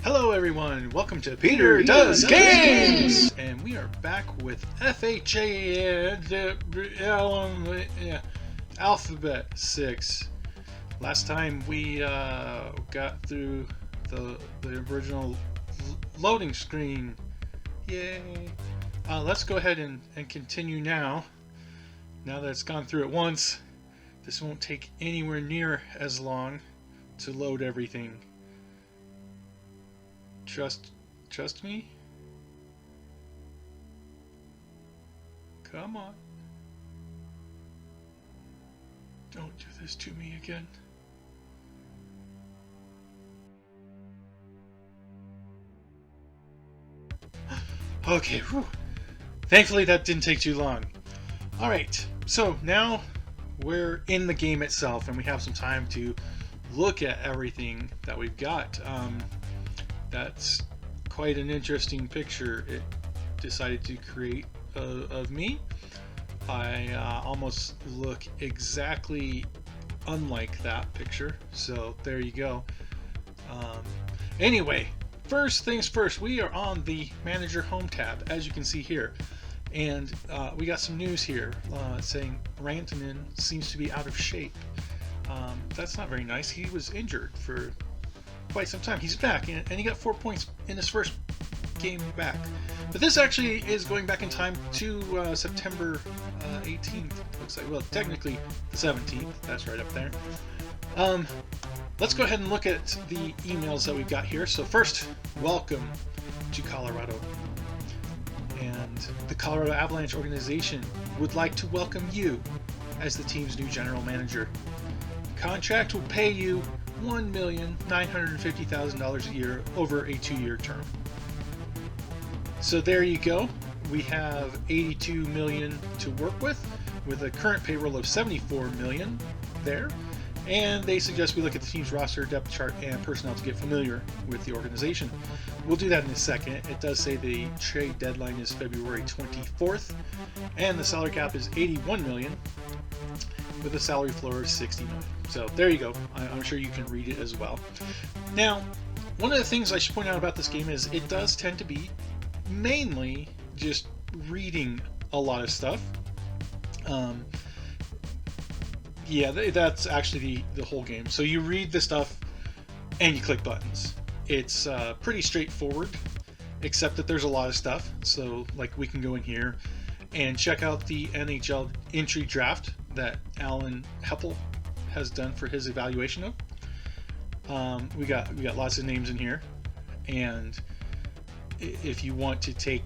Hello everyone, welcome to Peter Does Games! And we are back with FHM6. Last time we got through the original loading screen. Yay! Let's go ahead and continue now. Now that it's gone through it once, this won't take anywhere near as long to load everything. Trust me? Come on. Don't do this to me again. Okay, whew. Thankfully that didn't take too long. Alright, so now we're in the game itself and we have some time to look at everything that we've got. That's quite an interesting picture it decided to create of me. I almost look exactly unlike that picture, so there you go. Anyway, first things first, we are on the Manager Home tab, as you can see here. And we got some news here saying Rantanen seems to be out of shape. That's not very nice. He was injured for quite some time. He's back, and he got 4 points in his first game back. But this actually is going back in time to September 18th. Looks like, well, technically the 17th. That's right up there. Let's go ahead and look at the emails that we've got here. So first, welcome to Colorado. And the Colorado Avalanche organization would like to welcome you as the team's new general manager. The contract will pay you $1,950,000 a year over a 2-year term. So there you go. We have $82 million to work with a current payroll of $74 million there. And they suggest we look at the team's roster, depth chart, and personnel to get familiar with the organization. We'll do that in a second. It does say the trade deadline is February 24th, and the salary cap is $81 million, with a salary floor of $60 million. So there you go. I'm sure you can read it as well. Now, one of the things I should point out about this game is it does tend to be mainly just reading a lot of stuff. Yeah, that's actually the whole game. So you read the stuff and you click buttons. It's pretty straightforward, except that there's a lot of stuff. So like we can go in here and check out the NHL entry draft that Alan Heppel has done for his evaluation of. We got lots of names in here, and if you want to take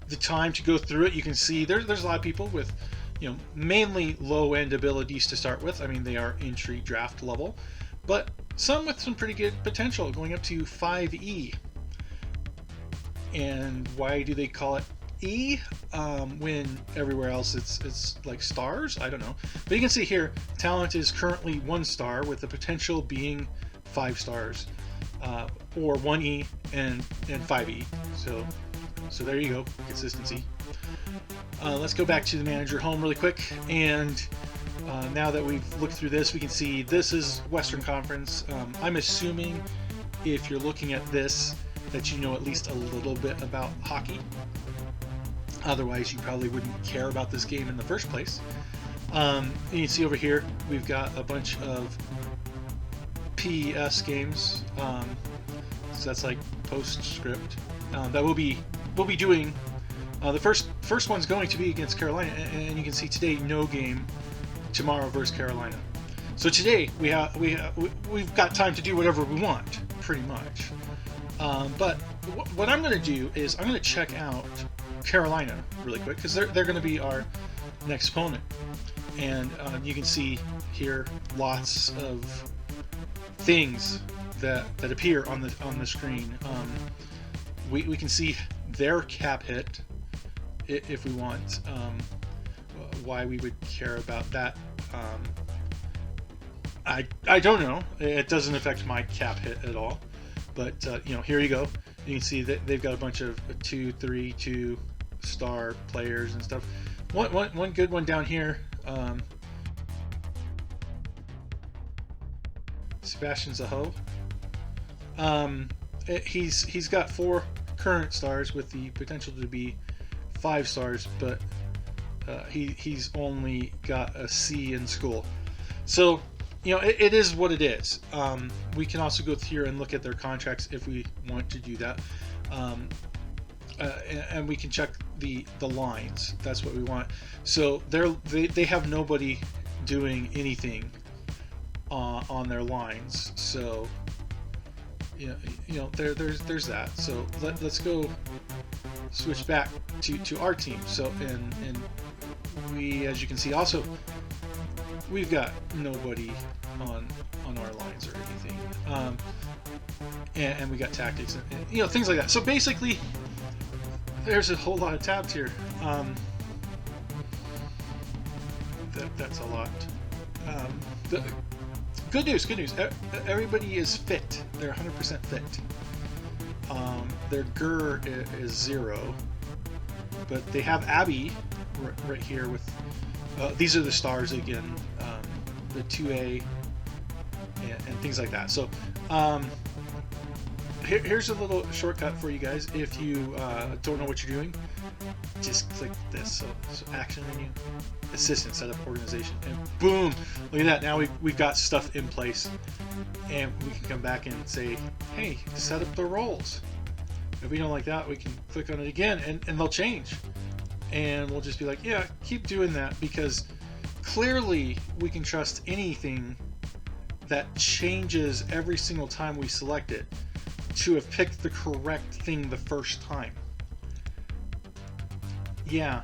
the time to go through it, you can see there's a lot of people with, mainly low-end abilities to start with. I mean, they are entry draft level, but some with some pretty good potential, going up to 5E. And why do they call it E when everywhere else it's like stars? I don't know. But you can see here, talent is currently 1 star with the potential being 5 stars, or 1E and 5E. So there you go, consistency. Let's go back to the Manager Home really quick, and now that we've looked through this, we can see this is Western Conference. I'm assuming if you're looking at this that you know at least a little bit about hockey. Otherwise, you probably wouldn't care about this game in the first place. And you can see over here, we've got a bunch of PES games. So that's like postscript that we'll be doing. The first one's going to be against Carolina, and you can see today no game, tomorrow versus Carolina. So today we've got time to do whatever we want, pretty much. But what I'm going to do is I'm going to check out Carolina really quick, because they're going to be our next opponent, and you can see here lots of things that appear on the screen. We can see their cap hit if we want. Why we would care about that, I don't know. It doesn't affect my cap hit at all. But here you go. You can see that they've got a bunch of 2, 3, 2-star players and stuff. One good one down here. Sebastian Zaho. he's got 4 current stars with the potential to be 5 stars, but he's only got a C in school. So, you know, it is what it is. We can also go here and look at their contracts if we want to do that. And we can check the lines. That's what we want. So they have nobody doing anything on their lines. So you know there's that. So let's go switch back to our team. So and we, as you can see, also we've got nobody on our lines or anything. And we got tactics and you know, things like that. So basically, there's a whole lot of tabs here. That's a lot. Good news. Everybody is fit. They're 100% fit. Their GER is 0, but they have Abby right here with. These are the stars again, the 2A and things like that. So. Here's a little shortcut for you guys. If you don't know what you're doing, just click this. So action menu, assistant, setup, organization, and boom! Look at that. Now we've got stuff in place, and we can come back and say, hey, set up the roles. If we don't like that, we can click on it again, and they'll change. And we'll just be like, yeah, keep doing that, because clearly we can trust anything that changes every single time we select it to have picked the correct thing the first time. Yeah.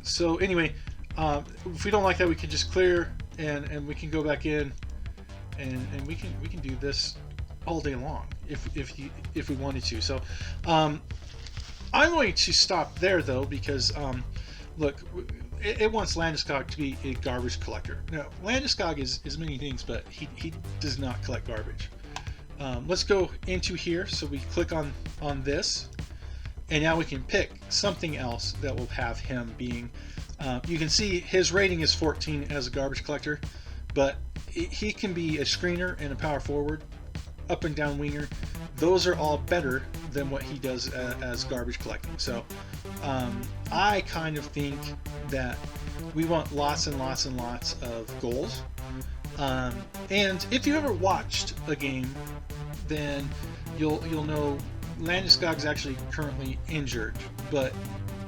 So anyway, if we don't like that, we can just clear and we can go back in and we can do this all day long if we wanted to. So I'm going to stop there though, because look, it wants Landeskog to be a garbage collector. Now Landeskog is many things, but he does not collect garbage. Let's go into here. So we click on this, and now we can pick something else that will have him being. You can see his rating is 14 as a garbage collector, but he can be a screener and a power forward, up and down winger. Those are all better than what he does as garbage collecting. So I kind of think that we want lots and lots and lots of goals. And if you ever watched a game, then you'll know Landeskog's actually currently injured. But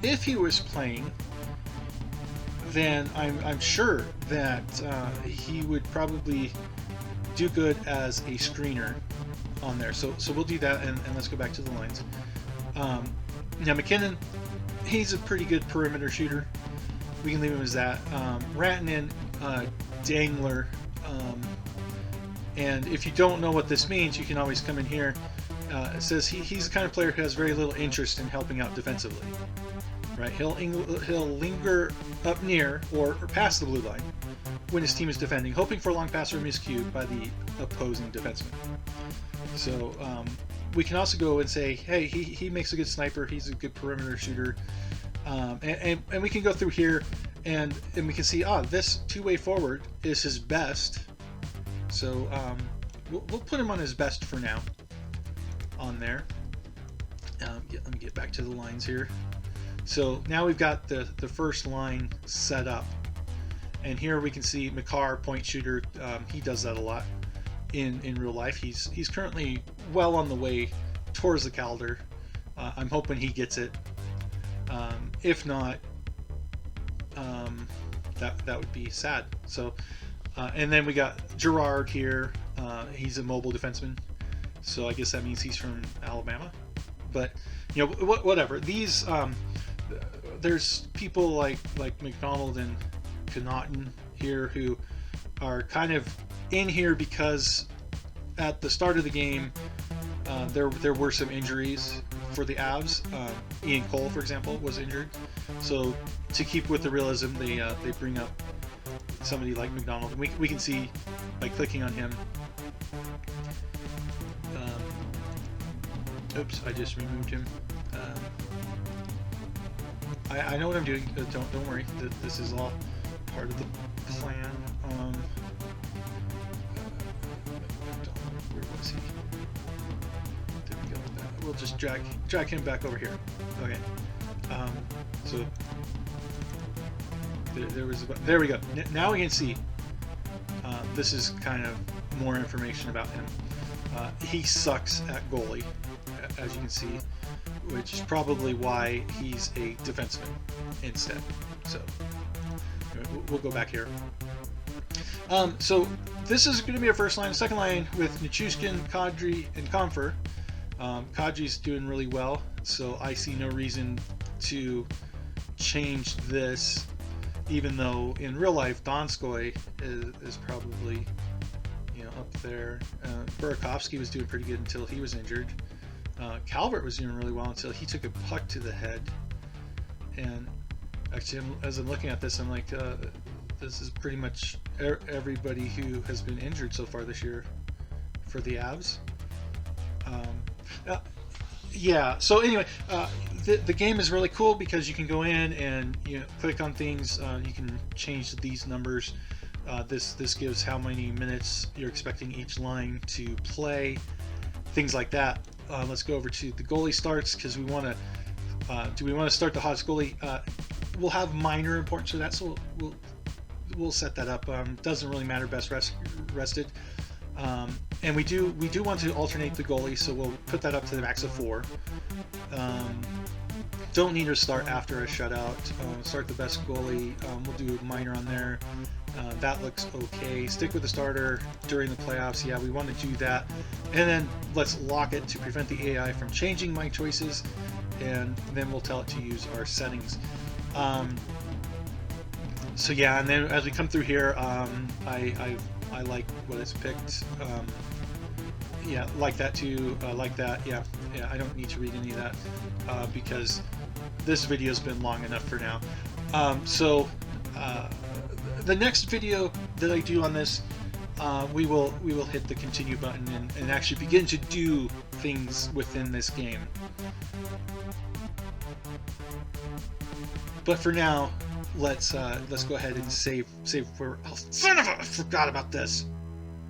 if he was playing, then I'm sure that he would probably do good as a screener on there. So we'll do that, and let's go back to the lines. Now McKinnon, he's a pretty good perimeter shooter. We can leave him as that. Rantanen, Dangler. And if you don't know what this means, you can always come in here. It says he's the kind of player who has very little interest in helping out defensively. Right? He'll linger up near or past the blue line when his team is defending, hoping for a long pass or miscue by the opposing defenseman. So we can also go and say, hey, he makes a good sniper. He's a good perimeter shooter. And we can go through here and we can see, this two-way forward is his best. So we'll put him on his best for now on there. Let me get back to the lines here. So now we've got the first line set up. And here we can see Makar, point shooter. He does that a lot in real life. He's currently well on the way towards the Calder. I'm hoping he gets it. If not, that would be sad. So, and then we got Gerard here. He's a mobile defenseman, so I guess that means he's from Alabama. But you know, whatever. These there's people like McDonald and Connaughton here who are kind of in here because at the start of the game there were some injuries for the Avs. Ian Cole, for example, was injured. So to keep with the realism, they bring up somebody like McDonald. We can see by clicking on him. Oops, I just removed him. I know what I'm doing. Don't worry. This is all part of the plan. Where was he? There we we'll just drag him back over here. Okay. So there we go. Now we can see. This is kind of more information about him. He sucks at goalie, as you can see, which is probably why he's a defenseman instead. So we'll go back here. So this is going to be our first line. Second line with Nichushkin, Kadri, and Comfer. Kadri's doing really well, so I see no reason to change this, even though in real life Donskoy is probably, you know, up there. Burakovsky was doing pretty good until he was injured. Calvert was doing really well until he took a puck to the head. And actually, as I'm looking at this, I'm like, this is pretty much everybody who has been injured so far this year for the Avs. Yeah, so anyway, the game is really cool because you can go in and, you know, click on things. You can change these numbers. This gives how many minutes you're expecting each line to play, things like that. Let's go over to the goalie starts, because we want to. Do we want to start the hottest goalie? We'll have minor importance for that, so we'll set that up. Doesn't really matter. Best rested. And we do want to alternate the goalie, so we'll put that up to the max of 4. Don't need to start after a shutout. Start the best goalie. We'll do minor on there. That looks okay. Stick with the starter during the playoffs. Yeah, we want to do that. And then let's lock it to prevent the AI from changing my choices. And then we'll tell it to use our settings. So yeah, and then as we come through here, I like what it's picked. Yeah, like that too. Like that. Yeah. I don't need to read any of that because this video's been long enough for now. The next video that I do on this, we will hit the continue button and actually begin to do things within this game. But for now, let's go ahead and save for. Oh, son of a! I forgot about this.